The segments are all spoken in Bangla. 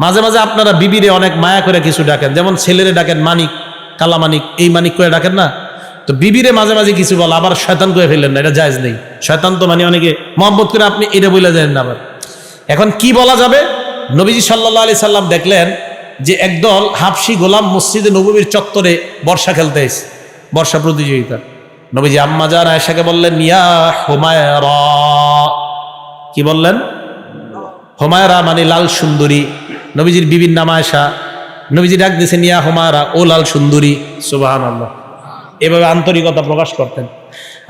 মাঝে মাঝে আপনারা বিবিরে অনেক মায়া করে কিছু ডাকেন, যেমন ছেলেরে ডাকেন মানিক, কালা মানিক, এই মানিক করে ডাকেন না, তো বিবিরে মাঝে মাঝে কিছু বল, আবার শয়তান করে ফেললেন না, এটা জায়েজ নেই। শয়তান তো মানে অনেকে মহব্বত করে আপনি এটা বলে যান না। আবার এখন কি বলা যাবে? নবীজি সাল্লাল্লাহু আলাইহি সাল্লাম দেখলেন যে একদল হাবশি গোলাম মসজিদে নববীর চত্বরে বর্ষা খেলতে এসে, বর্ষা প্রতিযোগিতা। নবীজি আম্মা জান আয়েশাকে বললেন, ইয়া হুমায়রা, কি বললেন? হুমায়রা মানে লাল সুন্দরী। নবীজির বিবির নাম আয়েশা। নবীজি ডাক দিয়েছেন, ইয়া হুমায়রা, ও লাল সুন্দরী। সুবহানাল্লাহ। এভাবে আন্তরিকতা প্রকাশ করতেন।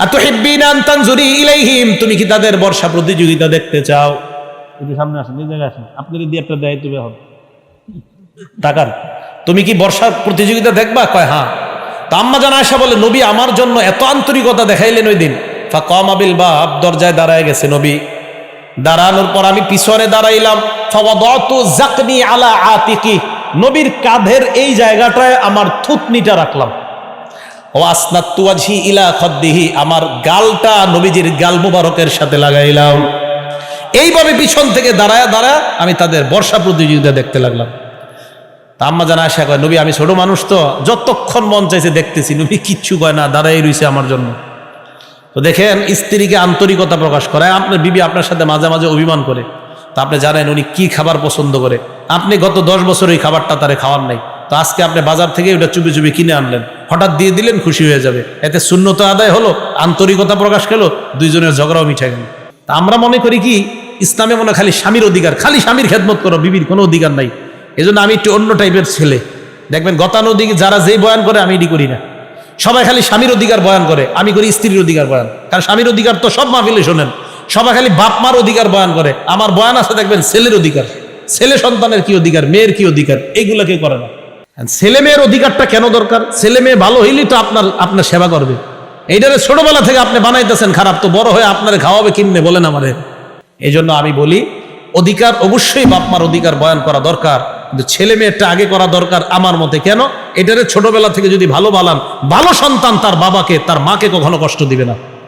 আতুহিব্বিনা আন তানজুরি ইলাইহিম, তুমি কি তাদের বর্ষা প্রতিযোগিতা দেখতে চাও? একটু সামনে আসেন, এই জায়গায় আসেন, আপনার দিয়ে একটা দায়িত্ব হবে টাকার। তুমি কি বর্ষা প্রতিযোগিতা দেখবা? কয় হ্যাঁ। তা আম্মা জান আয়েশা বলে, নবী আমার জন্য এত আন্তরিকতা দেখাইলেন ওই দিন। ফাকামা বিল বাব, দরজায় দাঁড়ায় গেছে নবী। দাঁড়ানোর পর আমি পিছনে দাঁড়াইলাম। ফাওয়াদাতু যাকনি আলা আতিকি, নবীর কাঁধের এই জায়গাটায় আমার থুতনিটা রাখলাম। ও আসনাতু ওয়াজহি ইলা খাদ্দিহি, আমার গালটা নবীজির গাল মুবারকের সাথে লাগাইলাম। এইভাবে পিছন থেকে দাঁড়ায় দাঁড়ায় আমি তাদের বর্ষা প্রতিযোগিতা দেখতে লাগলাম। তা আম্মা জান আয়েশা কয়, নবী আমি ছোট মানুষ তো, যতক্ষণ মন চাইছে দেখতেছি। নবী কিচ্ছু কয় না, দাঁড়াই রইছে আমার জন্য। তো দেখেন, স্ত্রীকে আন্তরিকতা প্রকাশ করায়। আপনার বিবি আপনার সাথে মাঝে মাঝে অভিমান করে, তা আপনি জানেন উনি কি খাবার পছন্দ করে। আপনি গত 10 বছর ওই খাবারটা তারে খাওয়ার নাই, তো আজকে আপনি বাজার থেকে ওটা চুপি চুপি কিনে আনলেন, হঠাৎ দিয়ে দিলেন, খুশি হয়ে যাবে। এতে সুন্নত আদায় হলো, আন্তরিকতা প্রকাশ গেল, দুইজনের ঝগড়াও মিঠে গেল। তা আমরা মনে করি কি, ইসলামে মনে খালি স্বামীর অধিকার, খালি স্বামীর খেদমত করো, বিবির কোনো অধিকার নাই। এই জন্য আমি একটু অন্য টাইপের ছেলে। দেখবেন গতানুগতিক যারা যেই বয়ান করে আমি এটি করি না। সবাই খালি স্বামীর অধিকার বয়ান করে, আমি করি স্ত্রীর অধিকার বয়ান। কারণ স্বামীর অধিকার তো সব মাহফিলে শোনেন, সবাই খালি বাপ মার অধিকার বয়ান করে। আমার বয়ান আছে দেখবেন ছেলের অধিকার, ছেলে সন্তানের কি অধিকার, মেয়ের কি অধিকার, এইগুলা কেউ করে না। ছেলে মেয়ের অধিকারটা কেন দরকার? ছেলে মেয়ে ভালো হইলেই তো আপনার সেবা করবে। এইটারে ছোটবেলা থেকে আপনি বানাইতেছেন খারাপ, তো বড় হয়ে আপনার খাওয়াবে কিনবে বলেন আমাদের। এই জন্য আমি বলি, অধিকার অবশ্যই বাপ মার অধিকার বয়ান করা দরকার, কিন্তু ছেলে মেয়েরটা আগে করা দরকার আমার মতে। কেন? এটারে ছোটবেলা থেকে যদি ভালো বানান, ভালো সন্তান তার বাবাকে তার মাকে কখনো কষ্ট দিবে না।